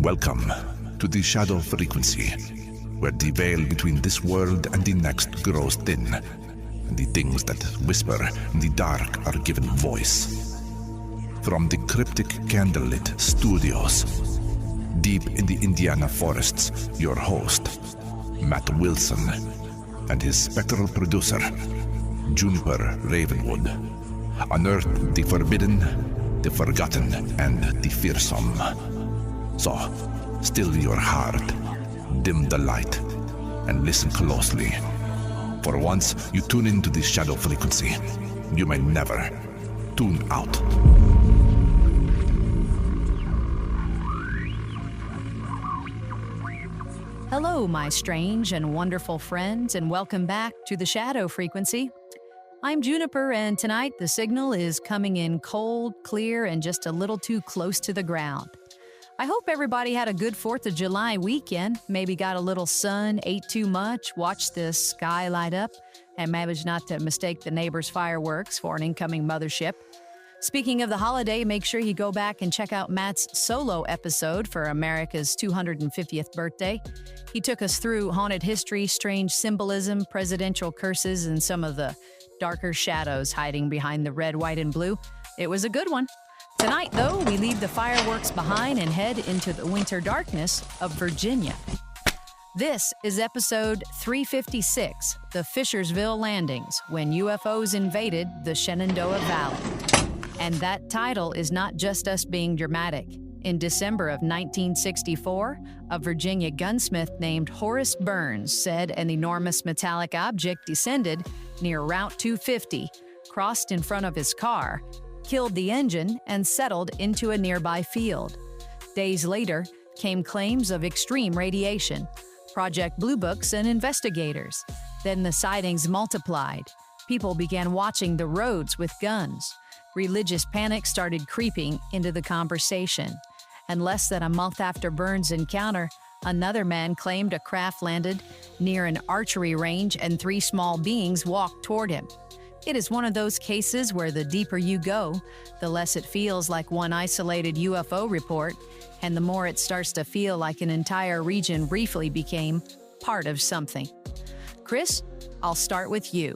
Welcome to the shadow frequency, where the veil between this world and the next grows thin, and the things that whisper in the dark are given voice. From the cryptic candlelit studios, deep in the Indiana forests, your host, Matt Wilson, and his spectral producer, Juniper Ravenwood, unearth the forbidden, the forgotten, and the fearsome. So, still your heart, dim the light, and listen closely. For once you tune into the shadow frequency, you may never tune out. Hello, my strange and wonderful friends, and welcome back to the shadow frequency. I'm Juniper, and tonight the signal is coming in cold, clear, and just a little too close to the ground. I hope everybody had a good 4th of July weekend, maybe got a little sun, ate too much, watched the sky light up, and managed not to mistake the neighbor's fireworks for an incoming mothership. Speaking of the holiday, make sure you go back and check out Matt's solo episode for America's 250th birthday. He took us through haunted history, strange symbolism, presidential curses, and some of the darker shadows hiding behind the red, white, and blue. It was a good one. Tonight, though, we leave the fireworks behind and head into the winter darkness of Virginia. This is episode 356, the Fishersville Landings, when UFOs invaded the Shenandoah Valley. And that title is not just us being dramatic. In December of 1964, a Virginia gunsmith named Horace Burns said an enormous metallic object descended near Route 250, crossed in front of his car, killed the engine, and settled into a nearby field. Days later came claims of extreme radiation, Project Blue Books, and investigators. Then the sightings multiplied. People began watching the roads with guns. Religious panic started creeping into the conversation. And less than a month after Burns' encounter, another man claimed a craft landed near an archery range and 3 small beings walked toward him. It is one of those cases where the deeper you go, the less it feels like one isolated UFO report, and the more it starts to feel like an entire region briefly became part of something. Chris, I'll start with you.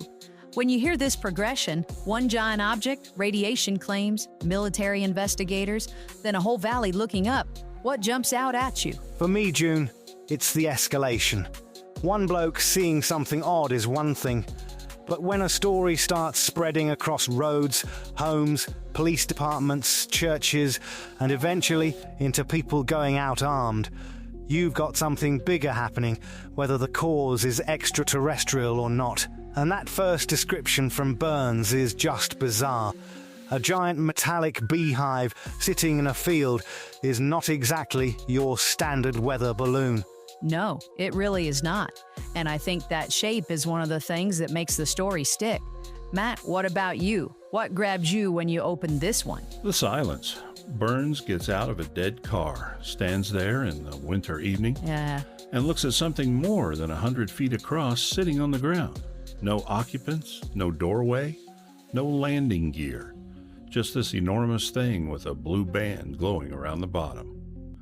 When you hear this progression, one giant object, radiation claims, military investigators, then a whole valley looking up, what jumps out at you? For me, June, it's the escalation. One bloke seeing something odd is one thing, but when a story starts spreading across roads, homes, police departments, churches, and eventually into people going out armed, you've got something bigger happening, whether the cause is extraterrestrial or not. And that first description from Burns is just bizarre. A giant metallic beehive sitting in a field is not exactly your standard weather balloon. No, it really is not. And I think that shape is one of the things that makes the story stick. Matt, what about you? What grabbed you when you opened this one? The silence. Burns gets out of a dead car, stands there in the winter evening, and looks at something more than 100 feet across sitting on the ground. No occupants, no doorway, no landing gear. Just this enormous thing with a blue band glowing around the bottom.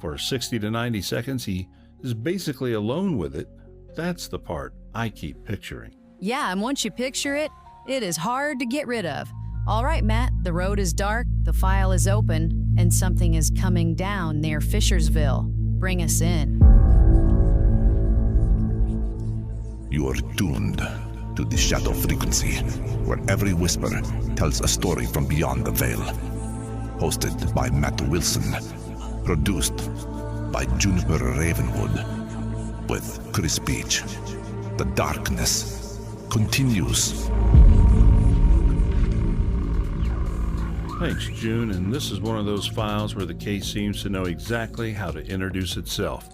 For 60 to 90 seconds, he is basically alone with it. That's the part I keep picturing. Yeah, and once you picture it, it is hard to get rid of. All right, Matt, the road is dark, the file is open, and something is coming down near Fishersville. Bring us in. You are tuned to the shadow frequency, where every whisper tells a story from beyond the veil. Hosted by Matt Wilson. Produced by Juniper Ravenwood. With Chris Beach. The darkness continues. Thanks, June, and this is one of those files where the case seems to know exactly how to introduce itself.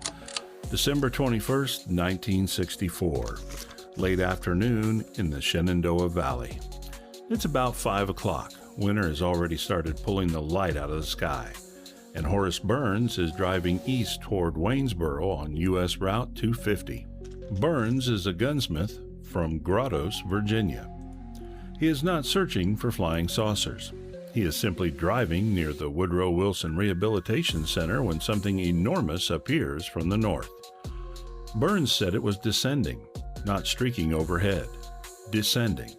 December 21st, 1964. Late afternoon in the Shenandoah Valley. It's about 5 o'clock. Winter has already started pulling the light out of the sky, and Horace Burns is driving east toward Waynesboro on U.S. Route 250. Burns is a gunsmith from Grottos, Virginia. He is not searching for flying saucers. He is simply driving near the Woodrow Wilson Rehabilitation Center when something enormous appears from the north. Burns said it was descending, not streaking overhead. Descending.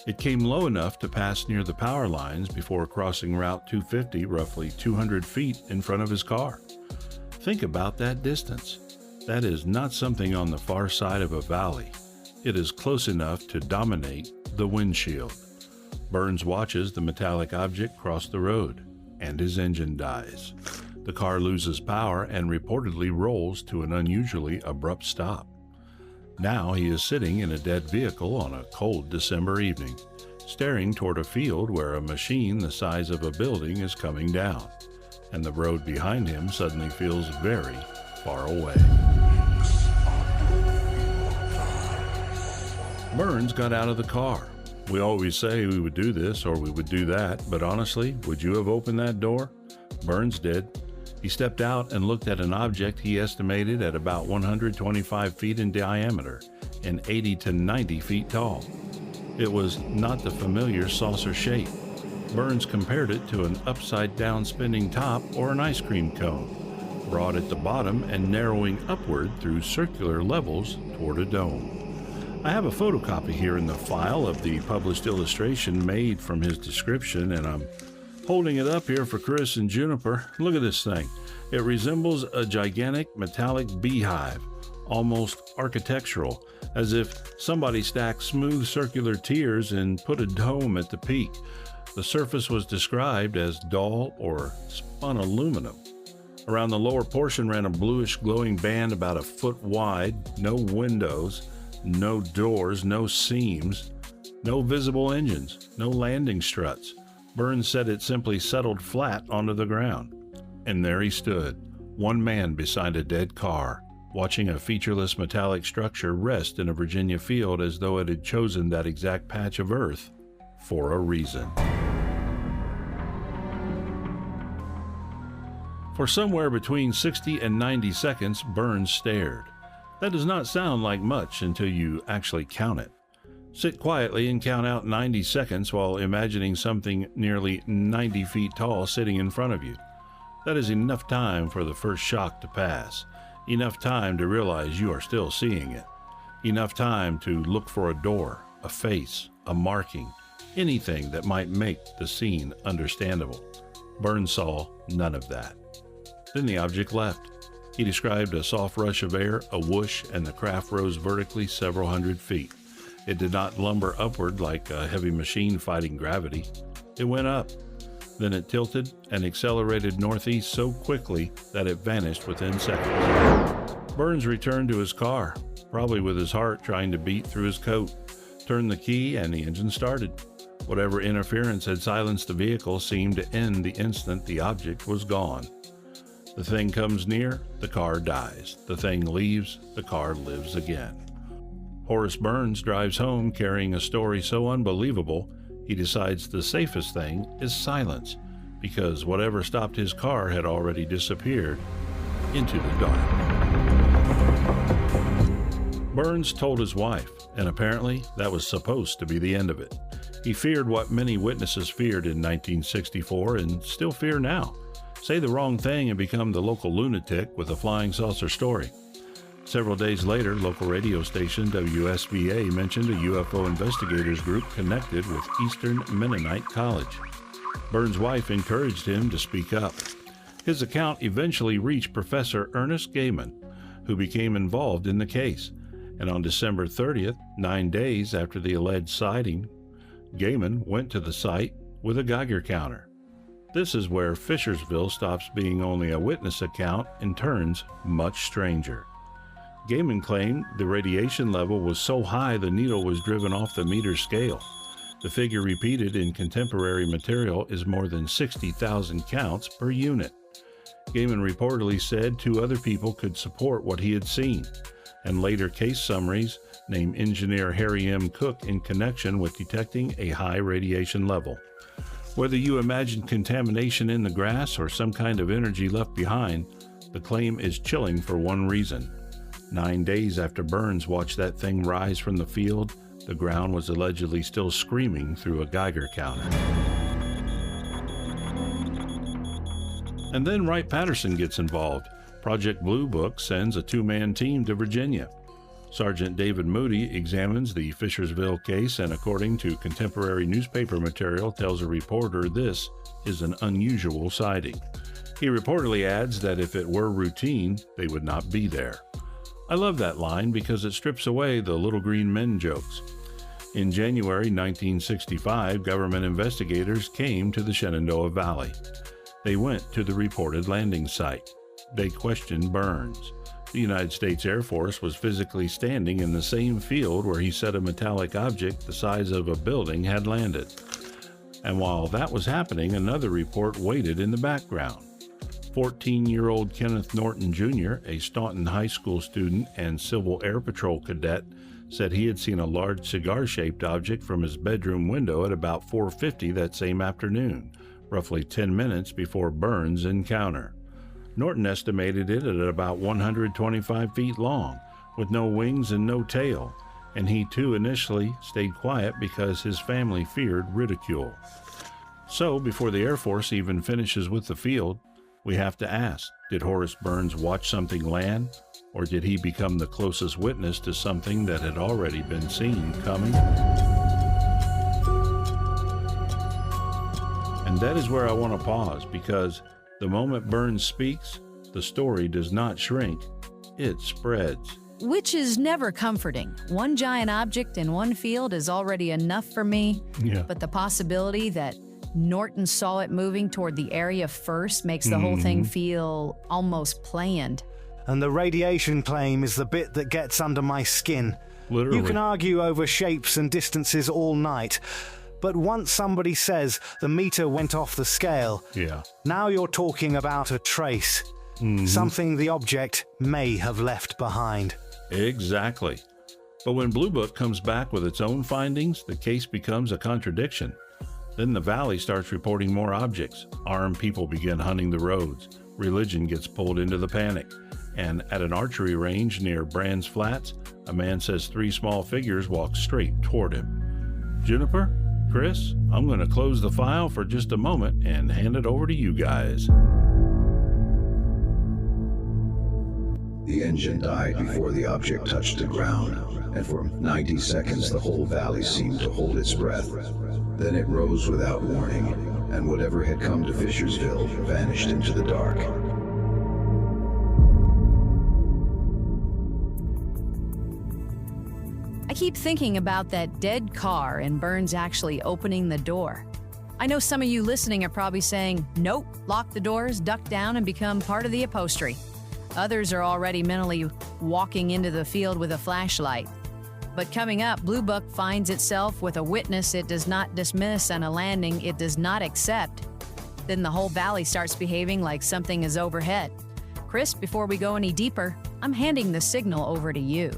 It came low enough to pass near the power lines before crossing Route 250 roughly 200 feet in front of his car. Think about that distance. That is not something on the far side of a valley. It is close enough to dominate the windshield. Burns watches the metallic object cross the road, and his engine dies. The car loses power and reportedly rolls to an unusually abrupt stop. Now he is sitting in a dead vehicle on a cold December evening, staring toward a field where a machine the size of a building is coming down, and the road behind him suddenly feels very far away. Burns got out of the car. We always say we would do this or we would do that, but honestly, would you have opened that door? Burns did. He stepped out and looked at an object he estimated at about 125 feet in diameter and 80 to 90 feet tall. It was not the familiar saucer shape. Burns compared it to an upside-down spinning top or an ice cream cone, broad at the bottom and narrowing upward through circular levels toward a dome. I have a photocopy here in the file of the published illustration made from his description, and I'm holding it up here for Chris and Juniper. Look at this thing. It resembles a gigantic metallic beehive, almost architectural, as if somebody stacked smooth circular tiers and put a dome at the peak. The surface was described as dull or spun aluminum. Around the lower portion ran a bluish glowing band about a foot wide, no windows, no doors, no seams, no visible engines, no landing struts. Burns said it simply settled flat onto the ground. And there he stood, one man beside a dead car, watching a featureless metallic structure rest in a Virginia field as though it had chosen that exact patch of earth for a reason. For somewhere between 60 and 90 seconds, Burns stared. That does not sound like much until you actually count it. Sit quietly and count out 90 seconds while imagining something nearly 90 feet tall sitting in front of you. That is enough time for the first shock to pass, enough time to realize you are still seeing it, enough time to look for a door, a face, a marking, anything that might make the scene understandable. Burns saw none of that. Then the object left. He described a soft rush of air, a whoosh, and the craft rose vertically several hundred feet. It did not lumber upward like a heavy machine fighting gravity. It went up. Then it tilted and accelerated northeast so quickly that it vanished within seconds. Burns returned to his car, probably with his heart trying to beat through his coat, turned the key, and the engine started. Whatever interference had silenced the vehicle seemed to end the instant the object was gone. The thing comes near, the car dies. The thing leaves, the car lives again. Horace Burns drives home carrying a story so unbelievable, he decides the safest thing is silence, because whatever stopped his car had already disappeared into the dark. Burns told his wife, and apparently that was supposed to be the end of it. He feared what many witnesses feared in 1964 and still fear now. Say the wrong thing and become the local lunatic with a flying saucer story. Several days later, local radio station WSVA mentioned a UFO investigators group connected with Eastern Mennonite College. Burns' wife encouraged him to speak up. His account eventually reached Professor Ernest Gaiman, who became involved in the case, and on December 30th, 9 days after the alleged sighting, Gaiman went to the site with a Geiger-counter. This is where Fishersville stops being only a witness account and turns much stranger. Gaiman claimed the radiation level was so high the needle was driven off the meter scale. The figure repeated in contemporary material is more than 60,000 counts per unit. Gaiman reportedly said 2 other people could support what he had seen, and later case summaries name engineer Harry M. Cook in connection with detecting a high radiation level. Whether you imagine contamination in the grass or some kind of energy left behind, the claim is chilling for one reason. 9 days after Burns watched that thing rise from the field, the ground was allegedly still screaming through a Geiger counter. And then Wright-Patterson gets involved. Project Blue Book sends a two-man team to Virginia. Sergeant David Moody examines the Fishersville case and, according to contemporary newspaper material, tells a reporter this is an unusual sighting. He reportedly adds that if it were routine, they would not be there. I love that line because it strips away the little green men jokes. In January 1965, government investigators came to the Shenandoah Valley. They went to the reported landing site. They questioned Burns. The United States Air Force was physically standing in the same field where he said a metallic object the size of a building had landed. And while that was happening, another report waited in the background. 14-year-old Kenneth Norton Jr., a Staunton High School student and Civil Air Patrol cadet, said he had seen a large cigar-shaped object from his bedroom window at about 4:50 that same afternoon, roughly 10 minutes before Burns' encounter. Norton estimated it at about 125 feet long, with no wings and no tail, and he too initially stayed quiet because his family feared ridicule. So, before the Air Force even finishes with the field, we have to ask, did Horace Burns watch something land, or did he become the closest witness to something that had already been seen coming? And that is where I want to pause, because the moment Burns speaks, the story does not shrink, it spreads. Which is never comforting. One giant object in one field is already enough for me, but the possibility that Norton saw it moving toward the area first makes the whole thing feel almost planned. And the radiation claim is the bit that gets under my skin. Literally. You can argue over shapes and distances all night, but once somebody says the meter went off the scale, now you're talking about a trace, something the object may have left behind. Exactly. But when Blue Book comes back with its own findings, the case becomes a contradiction. Then the valley starts reporting more objects. Armed people begin hunting the roads. Religion gets pulled into the panic. And at an archery range near Brands Flats, a man says 3 small figures walk straight toward him. Juniper, Chris, I'm going to close the file for just a moment and hand it over to you guys. The engine died before the object touched the ground, and for 90 seconds the whole valley seemed to hold its breath. Then it rose without warning, and whatever had come to Fishersville vanished into the dark. I keep thinking about that dead car and Burns actually opening the door. I know some of you listening are probably saying, nope, lock the doors, duck down, and become part of the upholstery. Others are already mentally walking into the field with a flashlight. But coming up, Blue Book finds itself with a witness it does not dismiss and a landing it does not accept. Then the whole valley starts behaving like something is overhead. Chris, before we go any deeper, I'm handing the signal over to you.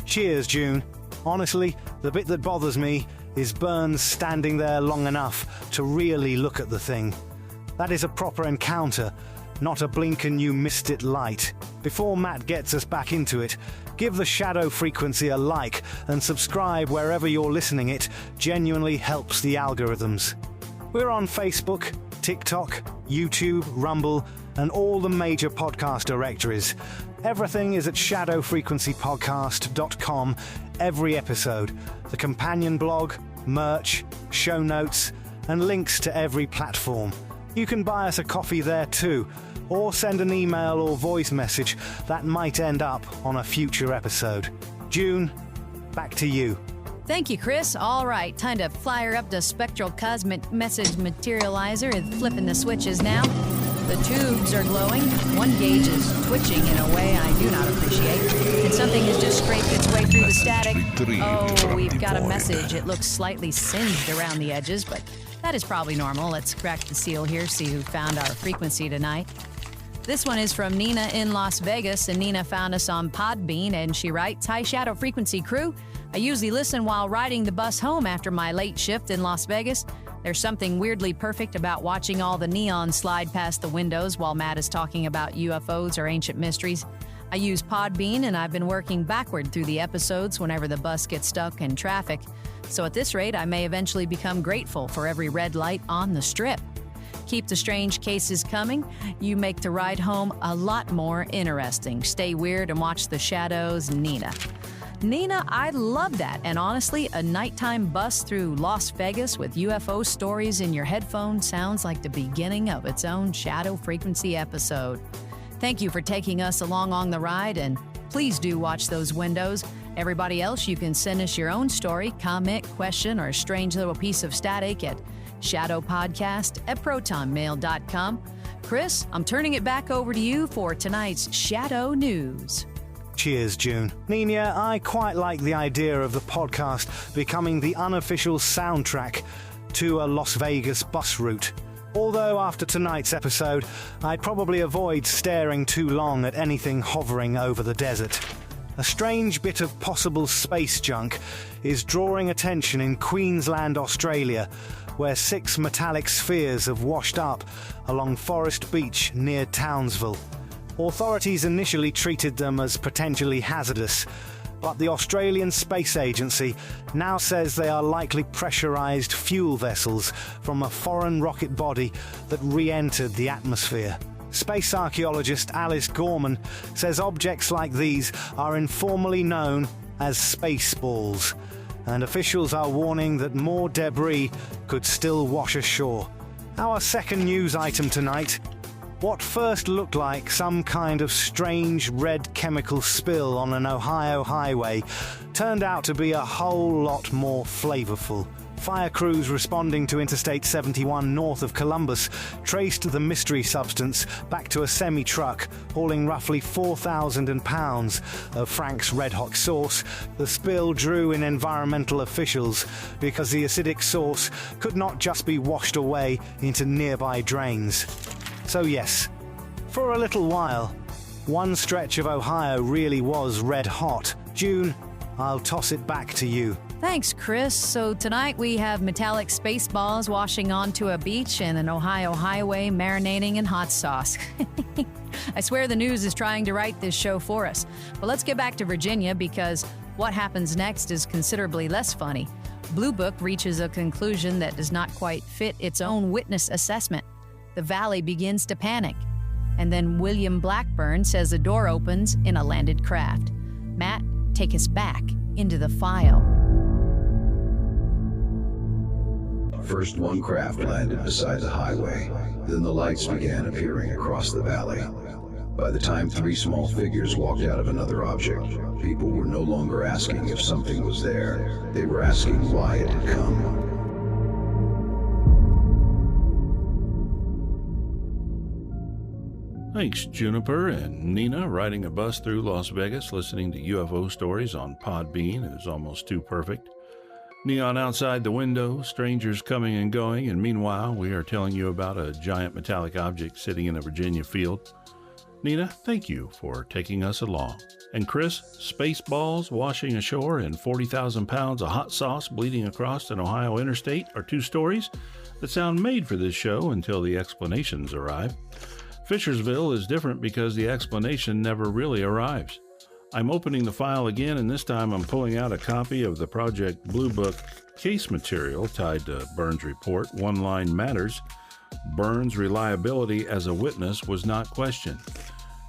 Cheers, June. Honestly, the bit that bothers me is Burns standing there long enough to really look at the thing. That is a proper encounter, not a blink and you missed it light. Before Matt gets us back into it, give the Shadow Frequency a like and subscribe wherever you're listening. It genuinely helps the algorithms. We're on Facebook, TikTok, YouTube, Rumble, and all the major podcast directories. Everything is at shadowfrequencypodcast.com every episode. The companion blog, merch, show notes, and links to every platform. You can buy us a coffee there too, or send an email or voice message that might end up on a future episode. June, back to you. Thank you, Chris. All right, time to fire up the spectral cosmic message materializer and flipping the switches now. The tubes are glowing. One gauge is twitching in a way I do not appreciate. And something has just scraped its way through the static. Oh, we've got a message. It looks slightly singed around the edges, but that is probably normal. Let's crack the seal here, see who found our frequency tonight. This one is from Nina in Las Vegas, and Nina found us on Podbean, and she writes, "Hi, Shadow Frequency crew. I usually listen while riding the bus home after my late shift in Las Vegas. There's something weirdly perfect about watching all the neon slide past the windows while Matt is talking about UFOs or ancient mysteries. I use Podbean, and I've been working backward through the episodes whenever the bus gets stuck in traffic. So at this rate, I may eventually become grateful for every red light on the strip. keep the strange cases coming. You make the ride home a lot more interesting. Stay weird and watch the shadows, Nina. Nina, I love that. And honestly, a nighttime bus through Las Vegas with UFO stories in your headphones sounds like the beginning of its own Shadow Frequency episode. Thank you for taking us along on the ride, and please do watch those windows. Everybody else, you can send us your own story, comment, question, or strange little piece of static at shadowpodcast@protonmail.com. Chris, I'm turning it back over to you for tonight's Shadow News. Cheers, June. Nina, I quite like the idea of the podcast becoming the unofficial soundtrack to a Las Vegas bus route. Although after tonight's episode, I'd probably avoid staring too long at anything hovering over the desert. A strange bit of possible space junk is drawing attention in Queensland, Australia, where 6 metallic spheres have washed up along Forest Beach near Townsville. Authorities initially treated them as potentially hazardous, but the Australian Space Agency now says they are likely pressurized fuel vessels from a foreign rocket body that re-entered the atmosphere. Space archaeologist Alice Gorman says objects like these are informally known as space balls, and officials are warning that more debris could still wash ashore. Our second news item tonight: what first looked like some kind of strange red chemical spill on an Ohio highway turned out to be a whole lot more flavorful. Fire crews responding to Interstate 71 north of Columbus traced the mystery substance back to a semi-truck hauling roughly 4,000 pounds of Frank's Red Hot sauce. The spill drew in environmental officials because the acidic sauce could not just be washed away into nearby drains. So yes, for a little while, one stretch of Ohio really was red hot. June, I'll toss it back to you. Thanks, Chris. So tonight we have metallic space balls washing onto a beach and an Ohio highway marinating in hot sauce. I swear the news is trying to write this show for us. But let's get back to Virginia, because what happens next is considerably less funny. Blue Book reaches a conclusion that does not quite fit its own witness assessment. The valley begins to panic. And then William Blackburn says a door opens in a landed craft. Matt, take us back into the file. First, one craft landed beside the highway. Then the lights began appearing across the valley. By the time 3 small figures walked out of another object, people were no longer asking if something was there. They were asking why it had come. Thanks, Juniper and Nina. Riding a bus through Las Vegas, listening to UFO stories on Podbean is almost too perfect. Neon outside the window, strangers coming and going, and meanwhile, we are telling you about a giant metallic object sitting in a Virginia field. Nina, thank you for taking us along. And Chris, space balls washing ashore and 40,000 pounds of hot sauce bleeding across an Ohio interstate are 2 stories that sound made for this show until the explanations arrive. Fishersville is different because the explanation never really arrives. I'm opening the file again, and this time I'm pulling out a copy of the Project Blue Book case material tied to Burns' report. One line matters. Burns' reliability as a witness was not questioned.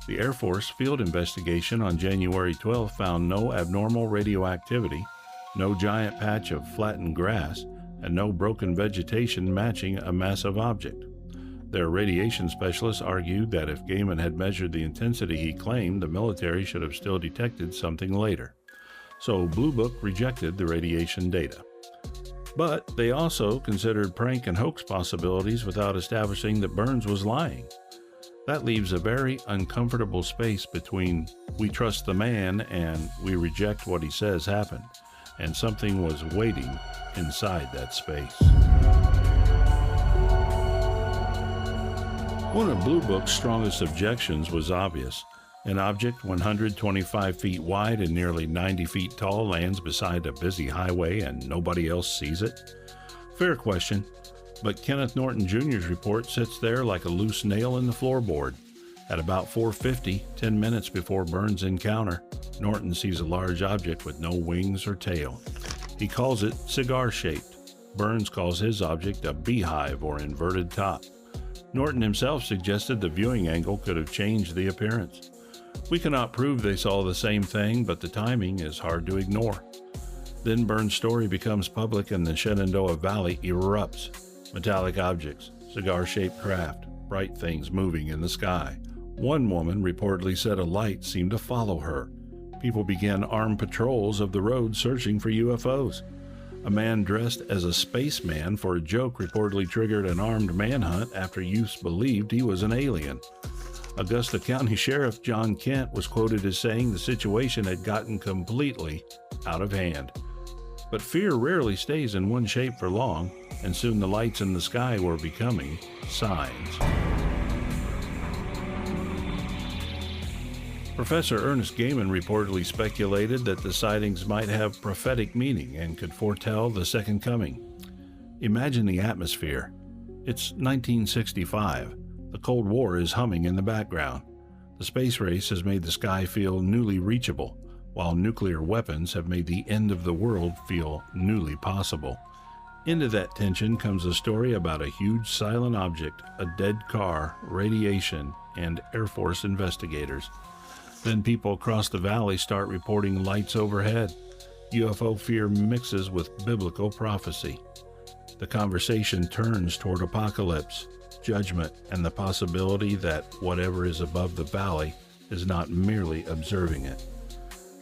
The Air Force field investigation on January 12 found no abnormal radioactivity, no giant patch of flattened grass, and no broken vegetation matching a massive object. Their radiation specialists argued that if Gaiman had measured the intensity he claimed, the military should have still detected something later. So Blue Book rejected the radiation data. But they also considered prank and hoax possibilities without establishing that Burns was lying. That leaves a very uncomfortable space between we trust the man and we reject what he says happened, and something was waiting inside that space. One of Blue Book's strongest objections was obvious. An object 125 feet wide and nearly 90 feet tall lands beside a busy highway and nobody else sees it? Fair question, but Kenneth Norton Jr.'s report sits there like a loose nail in the floorboard. At about 4:50, 10 minutes before Burns' encounter, Norton sees a large object with no wings or tail. He calls it cigar-shaped. Burns calls his object a beehive or inverted top. Norton himself suggested the viewing angle could have changed the appearance. We cannot prove they saw the same thing, but the timing is hard to ignore. Then Burns' story becomes public and the Shenandoah Valley erupts. Metallic objects, cigar-shaped craft, bright things moving in the sky. One woman reportedly said a light seemed to follow her. People began armed patrols of the road searching for UFOs. A man dressed as a spaceman for a joke reportedly triggered an armed manhunt after youths believed he was an alien. Augusta County Sheriff John Kent was quoted as saying the situation had gotten completely out of hand. But fear rarely stays in one shape for long, and soon the lights in the sky were becoming signs. Professor Ernest Gaiman reportedly speculated that the sightings might have prophetic meaning and could foretell the second coming. Imagine the atmosphere. It's 1965. The Cold War is humming in the background. The space race has made the sky feel newly reachable, while nuclear weapons have made the end of the world feel newly possible. Into that tension comes a story about a huge silent object, a dead car, radiation, and Air Force investigators. Then people across the valley start reporting lights overhead. UFO fear mixes with biblical prophecy. The conversation turns toward apocalypse, judgment, and the possibility that whatever is above the valley is not merely observing it.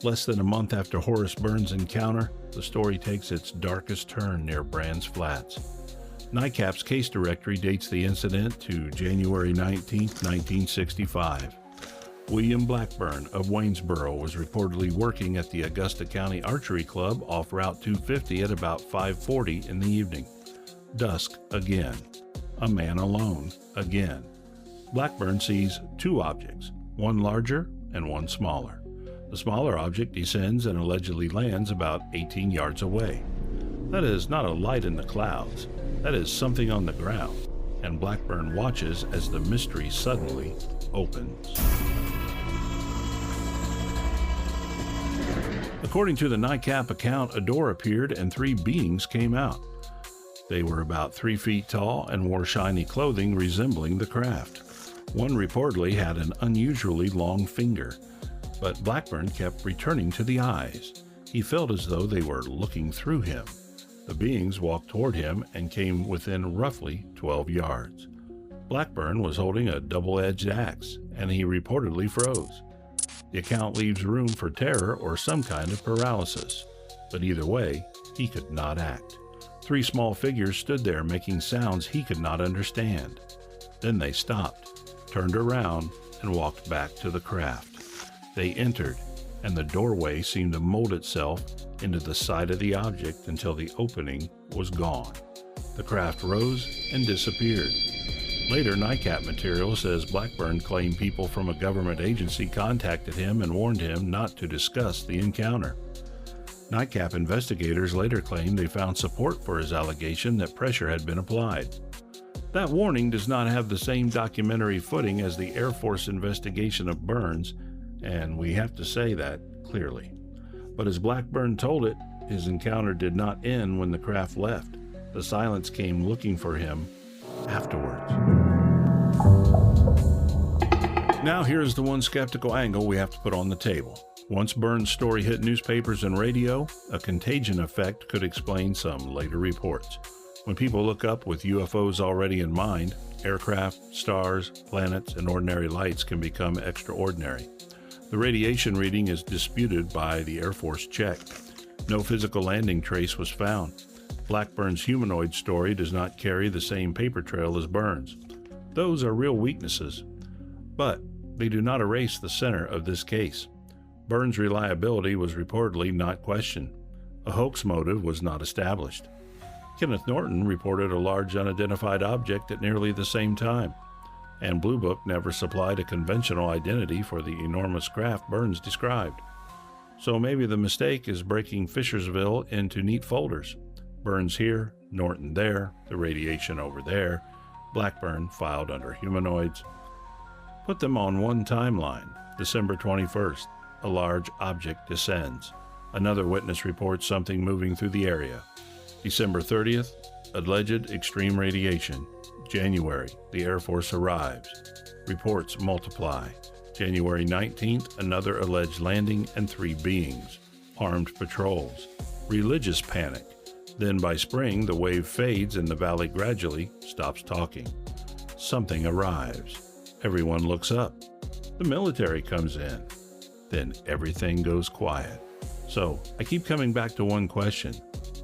Less than a month after Horace Burns' encounter, the story takes its darkest turn near Brands Flats. NICAP's case directory dates the incident to January 19, 1965. William Blackburn of Waynesboro was reportedly working at the Augusta County Archery Club off Route 250 at about 5:40 in the evening. Dusk again. A man alone again. Blackburn sees two objects, one larger and one smaller. The smaller object descends and allegedly lands about 18 yards away. That is not a light in the clouds. That is something on the ground, and Blackburn watches as the mystery suddenly opens. According to the NICAP account, a door appeared and three beings came out. They were about 3 feet tall and wore shiny clothing resembling the craft. One reportedly had an unusually long finger, but Blackburn kept returning to the eyes. He felt as though they were looking through him. The beings walked toward him and came within roughly 12 yards. Blackburn was holding a double-edged axe, and he reportedly froze. The account leaves room for terror or some kind of paralysis, but either way, he could not act. 3 small figures stood there making sounds he could not understand. Then they stopped, turned around, and walked back to the craft. They entered, and the doorway seemed to mold itself into the side of the object until the opening was gone. The craft rose and disappeared. Later, NICAP material says Blackburn claimed people from a government agency contacted him and warned him not to discuss the encounter. NICAP investigators later claimed they found support for his allegation that pressure had been applied. That warning does not have the same documentary footing as the Air Force investigation of Burns, and we have to say that clearly. But as Blackburn told it, his encounter did not end when the craft left. The silence came looking for him afterwards. Now here's the one skeptical angle we have to put on the table. Once Burns' story hit newspapers and radio, a contagion effect could explain some later reports. When people look up with UFOs already in mind, aircraft, stars, planets, and ordinary lights can become extraordinary. The radiation reading is disputed by the Air Force check. No physical landing trace was found. Blackburn's humanoid story does not carry the same paper trail as Burns. Those are real weaknesses, but they do not erase the center of this case. Burns' reliability was reportedly not questioned. A hoax motive was not established. Kenneth Norton reported a large unidentified object at nearly the same time, and Blue Book never supplied a conventional identity for the enormous craft Burns described. So maybe the mistake is breaking Fishersville into neat folders. Burns here, Norton there, the radiation over there, Blackburn filed under humanoids. Put them on one timeline. December 21st, a large object descends. Another witness reports something moving through the area. December 30th, alleged extreme radiation. January, the Air Force arrives. Reports multiply. January 19th, another alleged landing and 3 beings. Armed patrols. Religious panic. Then by spring, the wave fades and the valley gradually stops talking. Something arrives. Everyone looks up. The military comes in. Then everything goes quiet. So I keep coming back to one question.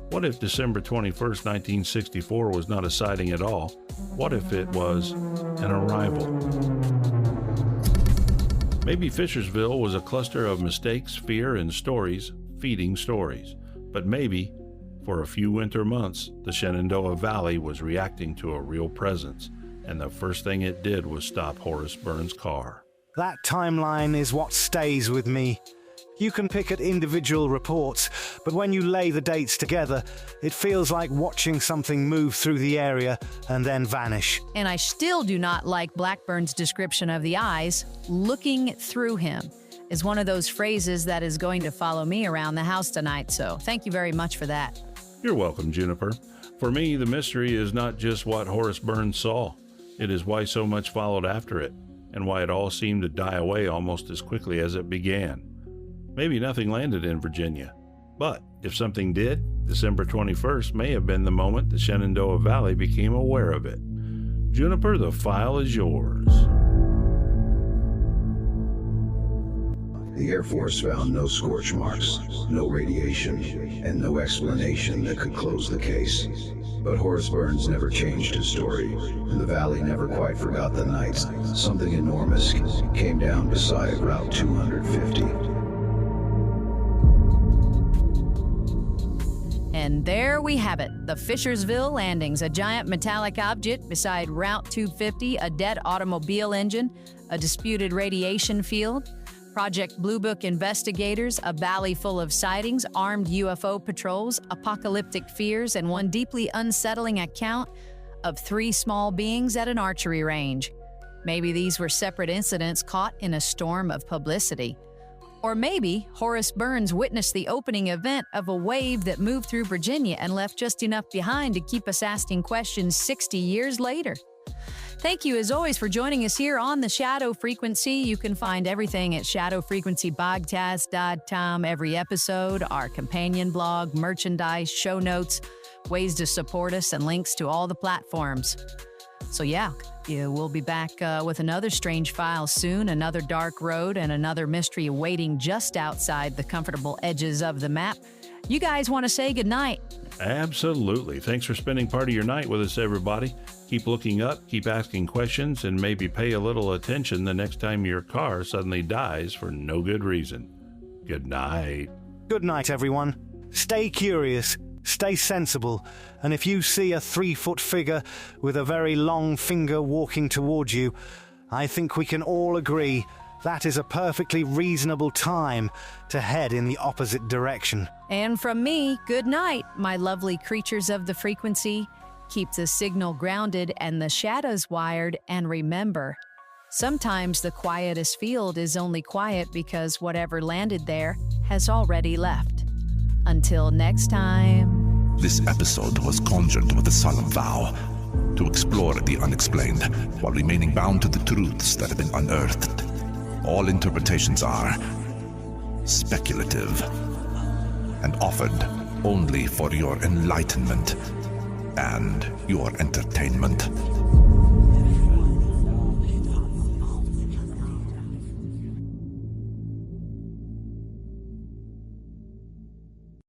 What if December 21st, 1964 was not a sighting at all? What if it was an arrival? Maybe Fishersville was a cluster of mistakes, fear, and stories feeding stories. But maybe, for a few winter months, the Shenandoah Valley was reacting to a real presence, and the first thing it did was stop Horace Burns' car. That timeline is what stays with me. You can pick at individual reports, but when you lay the dates together, it feels like watching something move through the area and then vanish. And I still do not like Blackburn's description of the eyes. Looking through him is one of those phrases that is going to follow me around the house tonight, so thank you very much for that. You're welcome, Juniper. For me, the mystery is not just what Horace Burns saw. It is why so much followed after it, and why it all seemed to die away almost as quickly as it began. Maybe nothing landed in Virginia, but if something did, December 21st may have been the moment the Shenandoah Valley became aware of it. Juniper, the file is yours. The Air Force found no scorch marks, no radiation, and no explanation that could close the case. But Horace Burns never changed his story, and the valley never quite forgot the nights something enormous came down beside Route 250. And there we have it, the Fishersville landings, a giant metallic object beside Route 250, a dead automobile engine, a disputed radiation field, Project Blue Book investigators, a valley full of sightings, armed UFO patrols, apocalyptic fears, and one deeply unsettling account of 3 small beings at an archery range. Maybe these were separate incidents caught in a storm of publicity. Or maybe Horace Burns witnessed the opening event of a wave that moved through Virginia and left just enough behind to keep us asking questions 60 years later. Thank you, as always, for joining us here on the Shadow Frequency. You can find everything at shadowfrequencypodcast.com. Every episode, our companion blog, merchandise, show notes, ways to support us, and links to all the platforms. So yeah, we'll be back with another strange file soon, another dark road, and another mystery waiting just outside the comfortable edges of the map. You guys want to say goodnight? Absolutely. Thanks for spending part of your night with us, everybody. Keep looking up, keep asking questions, and maybe pay a little attention the next time your car suddenly dies for no good reason. Good night. Good night, everyone. Stay curious, stay sensible, and if you see a 3-foot figure with a very long finger walking towards you, I think we can all agree that is a perfectly reasonable time to head in the opposite direction. And from me, good night, my lovely creatures of the frequency. Keep the signal grounded and the shadows wired, and remember, sometimes the quietest field is only quiet because whatever landed there has already left. Until next time. This episode was conjured with a solemn vow to explore the unexplained while remaining bound to the truths that have been unearthed. All interpretations are speculative and offered only for your enlightenment and your entertainment.